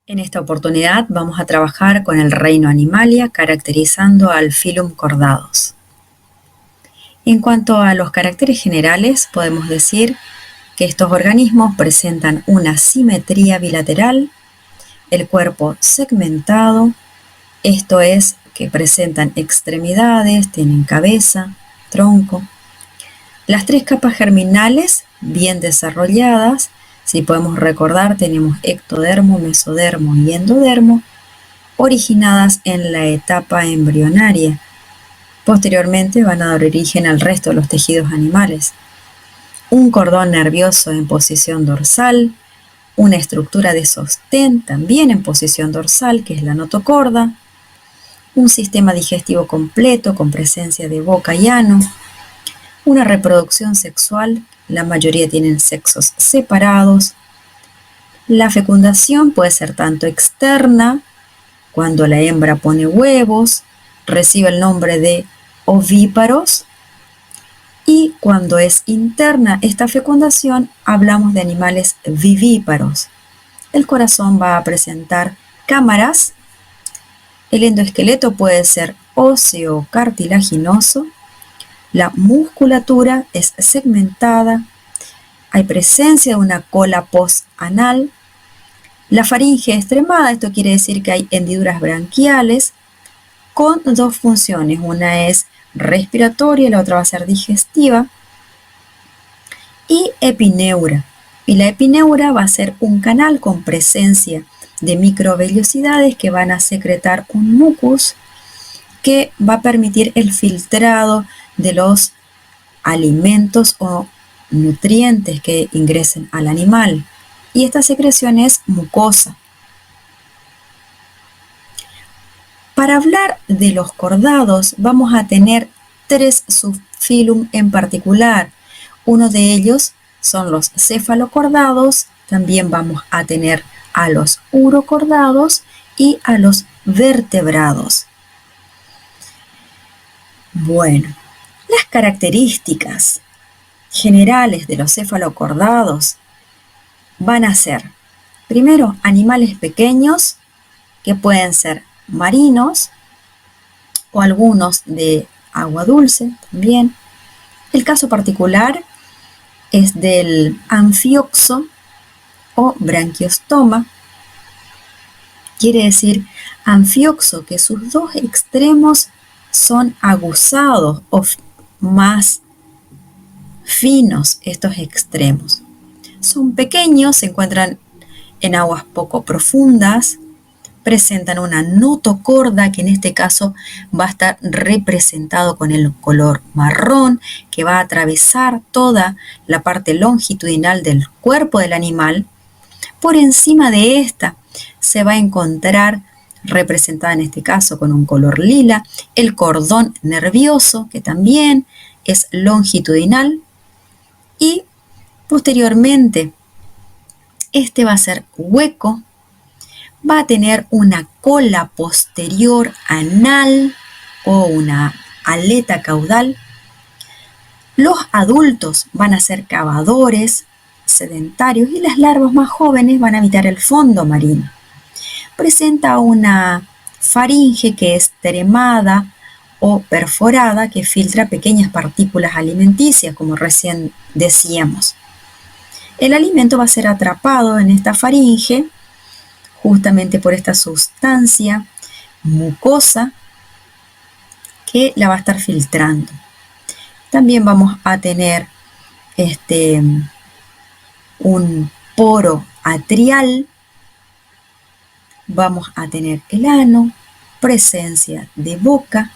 En esta oportunidad vamos a trabajar con el reino Animalia, caracterizando al filum Chordados. En cuanto a los caracteres generales, podemos decir que estos organismos presentan una simetría bilateral, el cuerpo segmentado, esto es, que presentan extremidades, tienen cabeza, tronco. Las tres capas germinales bien desarrolladas. Si podemos recordar, tenemos ectodermo, mesodermo y endodermo, originadas en la etapa embrionaria. Posteriormente van a dar origen al resto de los tejidos animales. Un cordón nervioso en posición dorsal, una estructura de sostén también en posición dorsal, que es la notocorda, un sistema digestivo completo con presencia de boca y ano, una reproducción sexual, la mayoría tienen sexos separados. La fecundación puede ser tanto externa, cuando la hembra pone huevos, recibe el nombre de ovíparos, y cuando es interna esta fecundación, hablamos de animales vivíparos. El corazón va a presentar cámaras, el endoesqueleto puede ser óseo o cartilaginoso, la musculatura es segmentada, hay presencia de una cola postanal, la faringe extremada, esto quiere decir que hay hendiduras branquiales con dos funciones, una es respiratoria y la otra va a ser digestiva, y epineura. Y la epineura va a ser un canal con presencia de microvellosidades que van a secretar un mucus que va a permitir el filtrado de los alimentos o nutrientes que ingresen al animal. Y esta secreción es mucosa. Para hablar de los cordados, vamos a tener tres subfilum en particular. Uno de ellos son los cefalocordados, también vamos a tener a los urocordados y a los vertebrados. Bueno, las características generales de los cefalocordados van a ser, primero, animales pequeños que pueden ser marinos o algunos de agua dulce también. El caso particular es del anfioxo o branquiostoma. Quiere decir anfioxo que sus dos extremos son aguzados o más finos estos extremos. Son pequeños, se encuentran en aguas poco profundas, presentan una notocorda que en este caso va a estar representado con el color marrón que va a atravesar toda la parte longitudinal del cuerpo del animal. Por encima de esta se va a encontrar representada en este caso con un color lila el cordón nervioso que también es longitudinal, y posteriormente este va a ser hueco, va a tener una cola posterior anal o una aleta caudal. Los adultos van a ser cavadores, sedentarios, y las larvas más jóvenes van a habitar el fondo marino. Presenta una faringe que es tremada o perforada que filtra pequeñas partículas alimenticias, como recién decíamos. El alimento va a ser atrapado en esta faringe justamente por esta sustancia mucosa que la va a estar filtrando. También vamos a tener un poro atrial, vamos a tener el ano, presencia de boca,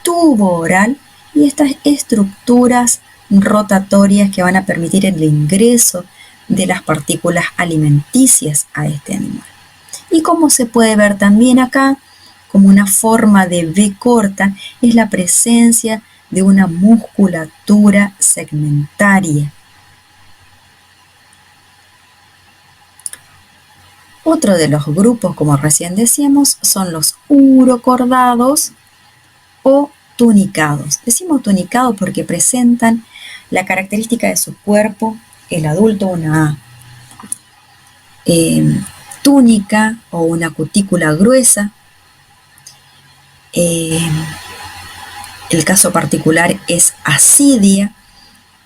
tubo oral y estas estructuras rotatorias que van a permitir el ingreso de las partículas alimenticias a este animal. Y como se puede ver también acá, como una forma de V corta, es la presencia de una musculatura segmentaria. Otro de los grupos, como recién decíamos, son los urocordados o tunicados. Decimos tunicados porque presentan la característica de su cuerpo, el adulto, una túnica o una cutícula gruesa. El caso particular es asidia.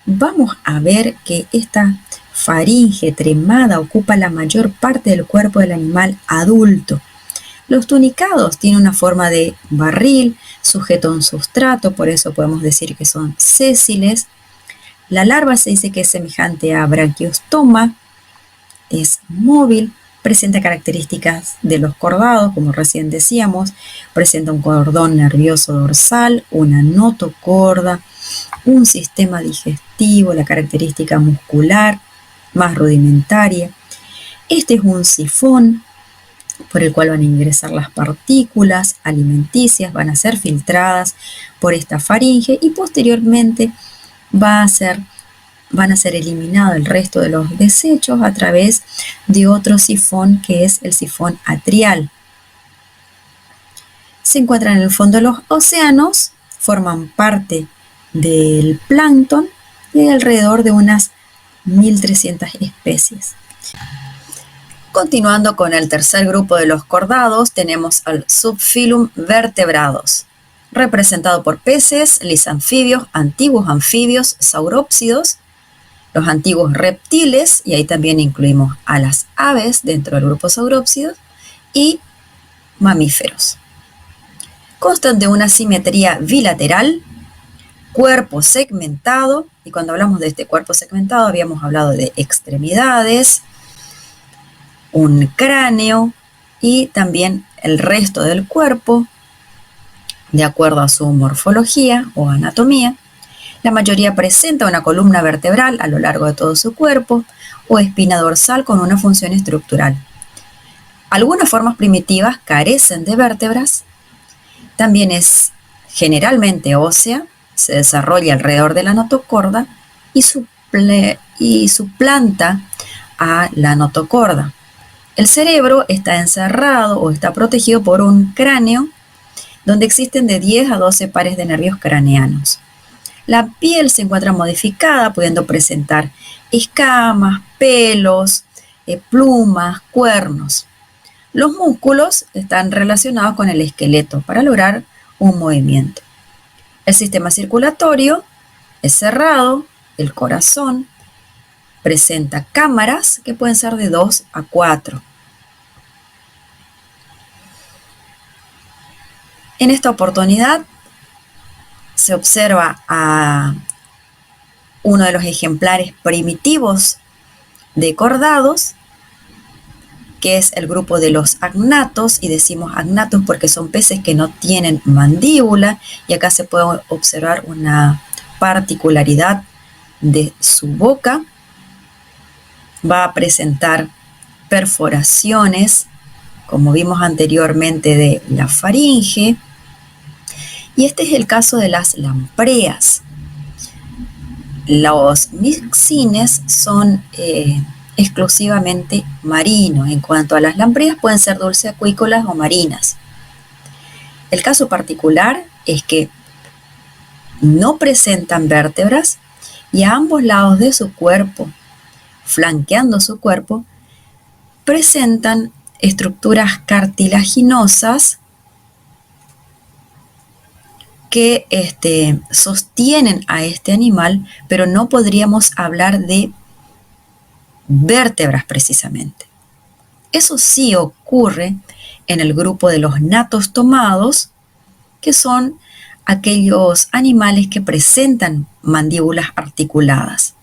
Vamos a ver que esta faringe tremada ocupa la mayor parte del cuerpo del animal adulto. Los tunicados tienen una forma de barril sujeto a un sustrato, por eso podemos decir que son sésiles. La larva se dice que es semejante a Branquiostoma, es móvil, presenta características de los cordados, como recién decíamos, presenta un cordón nervioso dorsal, una notocorda, un sistema digestivo, la característica muscular más rudimentaria. Este es un sifón por el cual van a ingresar las partículas alimenticias, van a ser filtradas por esta faringe y posteriormente van a ser eliminados el resto de los desechos a través de otro sifón que es el sifón atrial. Se encuentran en el fondo de los océanos, forman parte del plancton y hay alrededor de unas 1.300 especies. Continuando con el tercer grupo de los cordados, tenemos al subfilum vertebrados, representado por peces, lisanfibios, antiguos anfibios, saurópsidos, los antiguos reptiles, y ahí también incluimos a las aves dentro del grupo saurópsidos, y mamíferos. Constan de una simetría bilateral, cuerpo segmentado, y cuando hablamos de este cuerpo segmentado habíamos hablado de extremidades, un cráneo y también el resto del cuerpo, de acuerdo a su morfología o anatomía. La mayoría presenta una columna vertebral a lo largo de todo su cuerpo o espina dorsal con una función estructural. Algunas formas primitivas carecen de vértebras. También es generalmente ósea, se desarrolla alrededor de la notocorda y suplanta a la notocorda. El cerebro está encerrado o está protegido por un cráneo donde existen de 10 a 12 pares de nervios craneanos. La piel se encuentra modificada, pudiendo presentar escamas, pelos, plumas, cuernos. Los músculos están relacionados con el esqueleto para lograr un movimiento. El sistema circulatorio es cerrado, el corazón presenta cámaras que pueden ser de 2 a 4. En esta oportunidad se observa a uno de los ejemplares primitivos de cordados, que es el grupo de los agnatos, y decimos agnatos porque son peces que no tienen mandíbula, y acá se puede observar una particularidad de su boca. Va a presentar perforaciones, como vimos anteriormente, de la faringe, y este es el caso de las lampreas. Los mixines son exclusivamente marinos. En cuanto a las lampreas, pueden ser dulceacuícolas o marinas. El caso particular es que no presentan vértebras y a ambos lados de su cuerpo, flanqueando su cuerpo, presentan estructuras cartilaginosas que sostienen a este animal, pero no podríamos hablar de vértebras precisamente. Eso sí ocurre en el grupo de los natostomados, que son aquellos animales que presentan mandíbulas articuladas.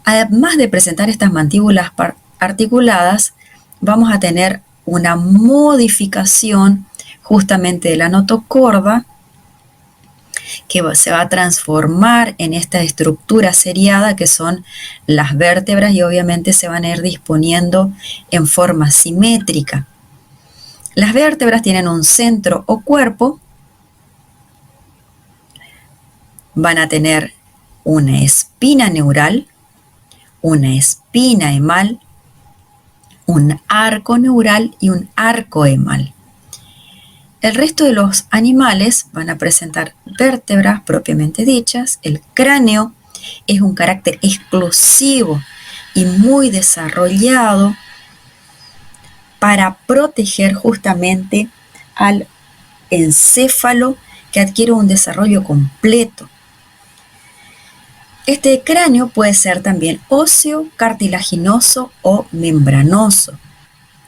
Además de presentar estas mandíbulas articuladas, vamos a tener una modificación justamente de la notocorda, que se va a transformar en esta estructura seriada que son las vértebras, y obviamente se van a ir disponiendo en forma simétrica. Las vértebras tienen un centro o cuerpo, van a tener una espina neural, una espina emal, un arco neural y un arco emal. El resto de los animales van a presentar vértebras propiamente dichas. El cráneo es un carácter exclusivo y muy desarrollado. para proteger justamente al encéfalo que adquiere un desarrollo completo. Este cráneo puede ser también óseo, cartilaginoso o membranoso.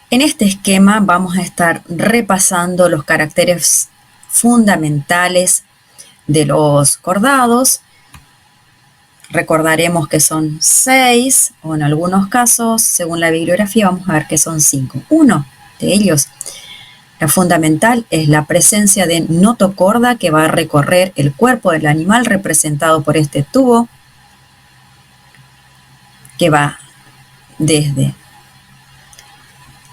En este esquema vamos a estar repasando los caracteres fundamentales de los cordados. Recordaremos que son 6, o en algunos casos, según la bibliografía, vamos a ver que son 5. Uno de ellos, la fundamental, es la presencia de notocorda que va a recorrer el cuerpo del animal representado por este tubo que va desde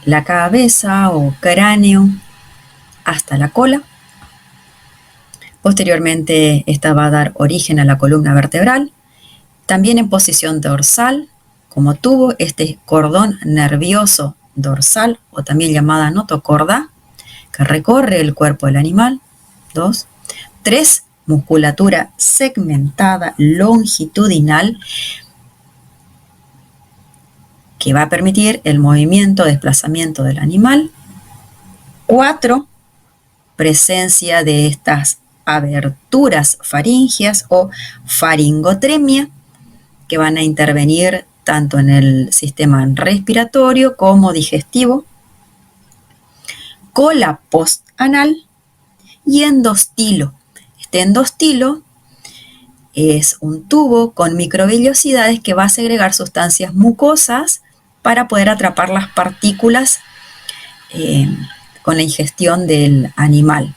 la cabeza o cráneo hasta la cola. Posteriormente, esta va a dar origen a la columna vertebral. También en posición dorsal, como tubo, este cordón nervioso dorsal, o también llamada notocorda, que recorre el cuerpo del animal. 2. 3. Musculatura segmentada longitudinal, que va a permitir el movimiento, desplazamiento del animal. 4. Presencia de estas aberturas faríngeas o faringotremia, que van a intervenir tanto en el sistema respiratorio como digestivo. Cola postanal y endostilo. Este endostilo es un tubo con microvellosidades que va a segregar sustancias mucosas para poder atrapar las partículas con la ingestión del animal.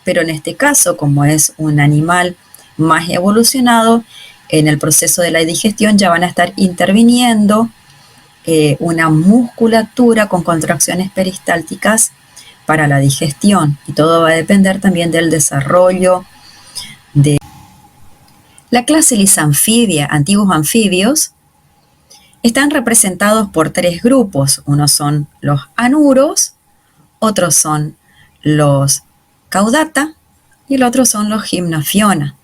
Pero en este caso, como es un animal más evolucionado, en el proceso de la digestión ya van a estar interviniendo una musculatura con contracciones peristálticas para la digestión, y todo va a depender también del desarrollo de la clase Lysanfibia. Antiguos anfibios están representados por 3 grupos. Unos son los anuros, otros son los caudata y el otro son los gymnofiona.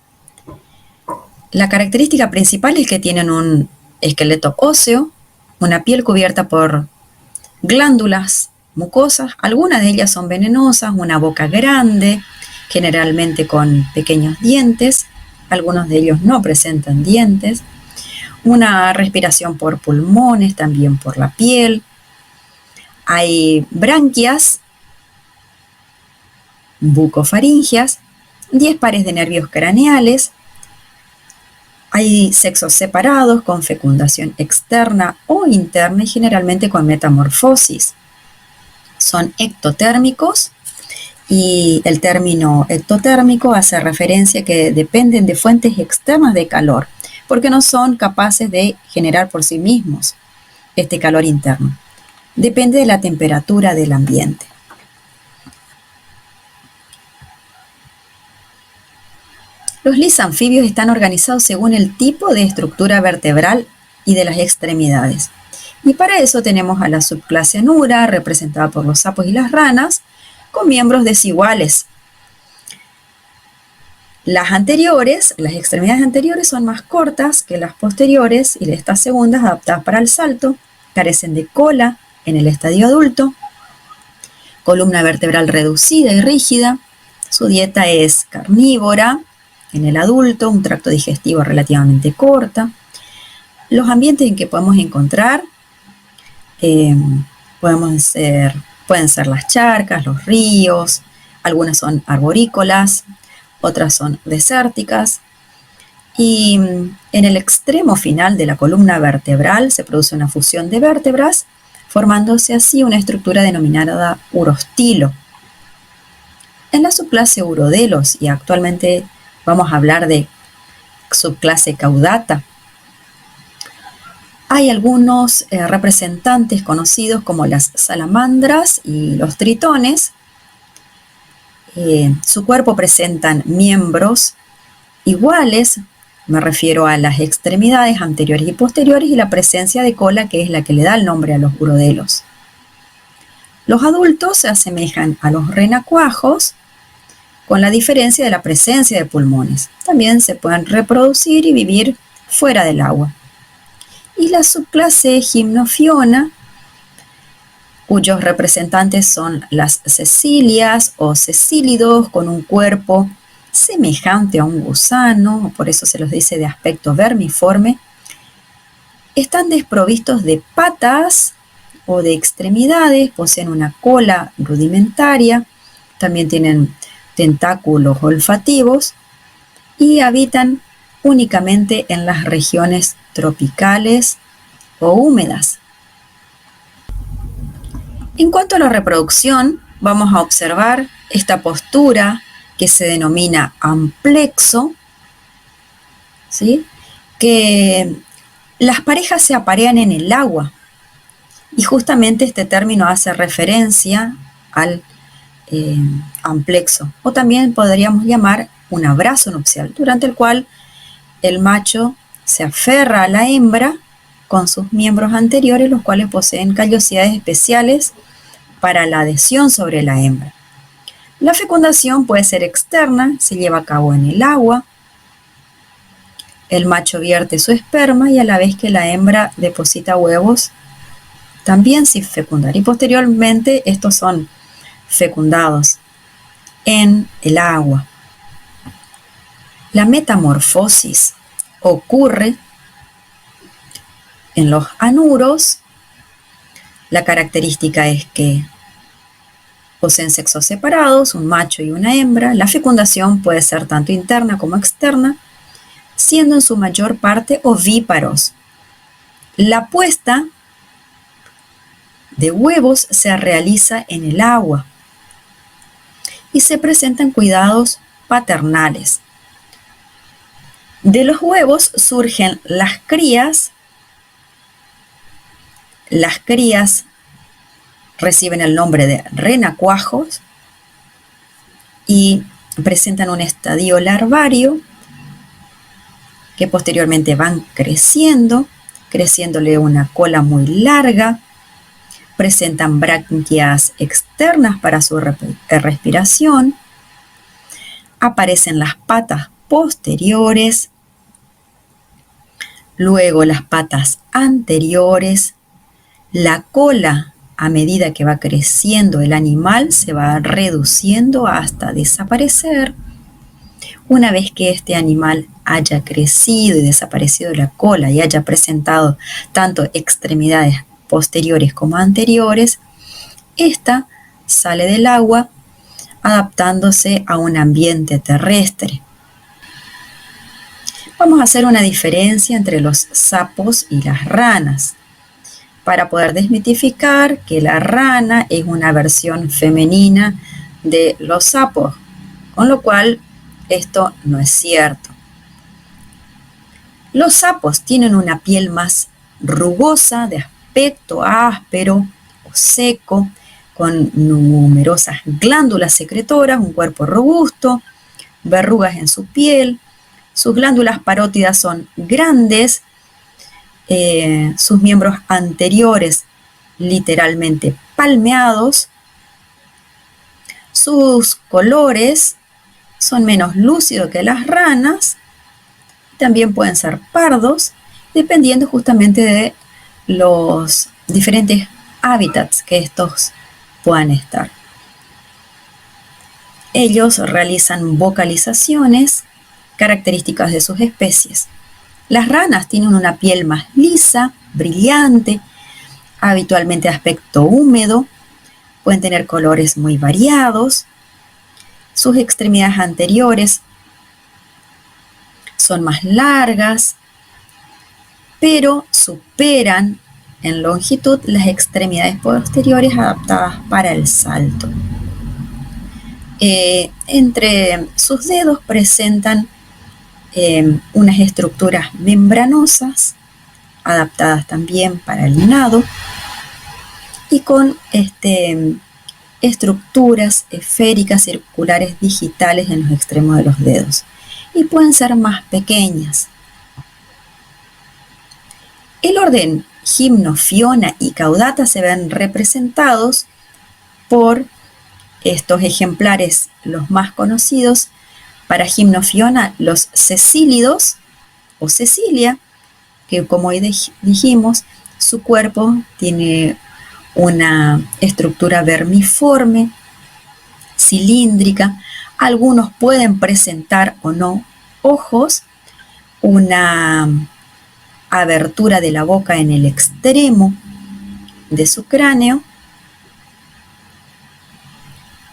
La característica principal es que tienen un esqueleto óseo, una piel cubierta por glándulas mucosas, algunas de ellas son venenosas, una boca grande, generalmente con pequeños dientes, algunos de ellos no presentan dientes, una respiración por pulmones, también por la piel. Hay branquias bucofaringias, 10 pares de nervios craneales. Hay sexos separados con fecundación externa o interna y generalmente con metamorfosis. Son ectotérmicos, y el término ectotérmico hace referencia a que dependen de fuentes externas de calor, porque no son capaces de generar por sí mismos este calor interno. Depende de la temperatura del ambiente. Los lisanfibios están organizados según el tipo de estructura vertebral y de las extremidades. Y para eso tenemos a la subclase Anura, representada por los sapos y las ranas, con miembros desiguales. Las extremidades anteriores son más cortas que las posteriores, y estas segundas, adaptadas para el salto, carecen de cola en el estadio adulto, columna vertebral reducida y rígida. Su dieta es carnívora en el adulto, un tracto digestivo relativamente corto. Los ambientes en que podemos encontrar pueden ser las charcas, los ríos, algunas son arborícolas, otras son desérticas, y en el extremo final de la columna vertebral se produce una fusión de vértebras, formándose así una estructura denominada urostilo. En la subclase Urodelos, y actualmente vamos a hablar de subclase Caudata, hay algunos representantes conocidos como las salamandras y los tritones. Su cuerpo presentan miembros iguales, me refiero a las extremidades anteriores y posteriores, y la presencia de cola, que es la que le da el nombre a los urodelos. Los adultos se asemejan a los renacuajos, con la diferencia de la presencia de pulmones. También se pueden reproducir y vivir fuera del agua. Y la subclase Gymnofiona cuyos representantes son las cecilias o cecílidos, con un cuerpo semejante a un gusano, por eso se los dice de aspecto vermiforme. Están desprovistos de patas o de extremidades, poseen una cola rudimentaria, también tienen tentáculos olfativos y habitan únicamente en las regiones tropicales o húmedas. En cuanto a la reproducción, vamos a observar esta postura que se denomina amplexo, ¿sí? Que las parejas se aparean en el agua y justamente este término hace referencia al amplexo, o también podríamos llamar un abrazo nupcial, durante el cual el macho se aferra a la hembra con sus miembros anteriores, los cuales poseen callosidades especiales para la adhesión sobre la hembra. La fecundación puede ser externa, se lleva a cabo en el agua. El macho vierte su esperma y a la vez que la hembra deposita huevos, también sin fecundar. Y posteriormente estos son fecundados en el agua. La metamorfosis ocurre en los anuros. La característica es que poseen sexos separados, un macho y una hembra. La fecundación puede ser tanto interna como externa, siendo en su mayor parte ovíparos. La puesta de huevos se realiza en el agua y se presentan cuidados paternales. De los huevos surgen las crías. Las crías reciben el nombre de renacuajos y presentan un estadio larvario que posteriormente van creciéndole una cola muy larga, presentan branquias externas para su respiración, aparecen las patas posteriores, luego las patas anteriores, la cola. A medida que va creciendo el animal se va reduciendo hasta desaparecer. Una vez que este animal haya crecido y desaparecido la cola y haya presentado tanto extremidades posteriores como anteriores, esta sale del agua adaptándose a un ambiente terrestre. Vamos a hacer una diferencia entre los sapos y las ranas, para poder desmitificar que la rana es una versión femenina de los sapos, con lo cual esto no es cierto. Los sapos tienen una piel más rugosa, de aspecto áspero o seco, con numerosas glándulas secretoras, un cuerpo robusto, verrugas en su piel. Sus glándulas parótidas son grandes, sus miembros anteriores literalmente palmeados. Sus colores son menos lúcidos que las ranas, también pueden ser pardos, dependiendo justamente de los diferentes hábitats que estos puedan estar. Ellos realizan vocalizaciones características de sus especies. Las ranas tienen una piel más lisa, brillante, habitualmente de aspecto húmedo, pueden tener colores muy variados. Sus extremidades anteriores son más largas, pero superan en longitud las extremidades posteriores adaptadas para el salto. Entre sus dedos presentan unas estructuras membranosas adaptadas también para el nado y con estructuras esféricas circulares digitales en los extremos de los dedos, y pueden ser más pequeñas. El orden Gymnophiona y Caudata se ven representados por estos ejemplares, los más conocidos. Para Gymnophiona, los cecílidos o Cecilia, que como hoy dijimos, su cuerpo tiene una estructura vermiforme, cilíndrica. Algunos pueden presentar o no ojos, una abertura de la boca en el extremo de su cráneo.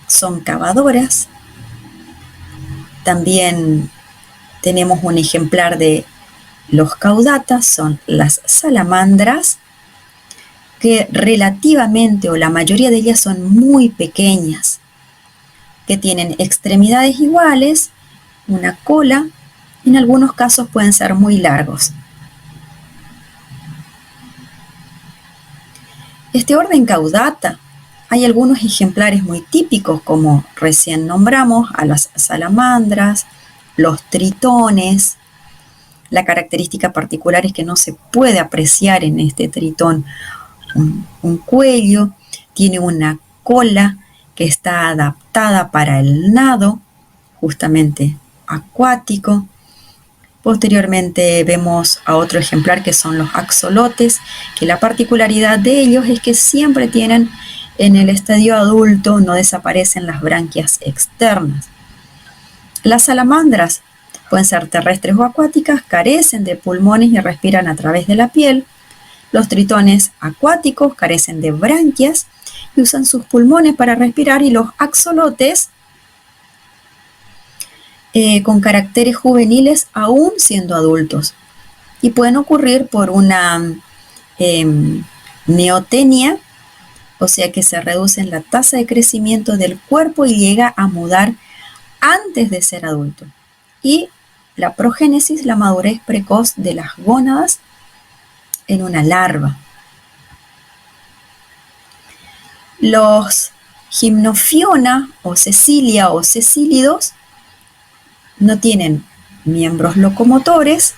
Son cavadoras. También tenemos un ejemplar de los caudatas, son las salamandras, que relativamente o la mayoría de ellas son muy pequeñas, que tienen extremidades iguales, una cola, en algunos casos pueden ser muy largos. Este orden caudata, hay algunos ejemplares muy típicos, como recién nombramos a las salamandras, los tritones. La característica particular es que no se puede apreciar en este tritón un cuello, tiene una cola que está adaptada para el nado, justamente acuático. Posteriormente vemos a otro ejemplar que son los axolotes, que la particularidad de ellos es que siempre tienen en el estadio adulto, no desaparecen las branquias externas. Las salamandras pueden ser terrestres o acuáticas, carecen de pulmones y respiran a través de la piel. Los tritones acuáticos carecen de branquias y usan sus pulmones para respirar, y los axolotes con caracteres juveniles aún siendo adultos, y pueden ocurrir por una neotenia, o sea que se reduce la tasa de crecimiento del cuerpo y llega a mudar antes de ser adulto. Y la progénesis, la madurez precoz de las gónadas en una larva. Los Gymnophiona o Cecilia o cecílidos no tienen miembros locomotores,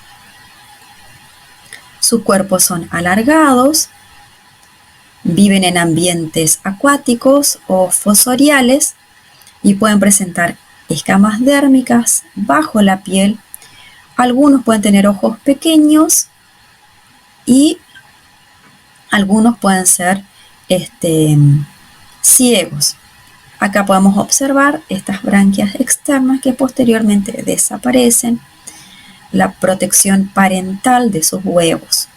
sus cuerpos son alargados, viven en ambientes acuáticos o fosoriales y pueden presentar escamas dérmicas bajo la piel. Algunos pueden tener ojos pequeños y algunos pueden ser ciegos. Acá podemos observar estas branquias externas que posteriormente desaparecen, la protección parental de sus huevos.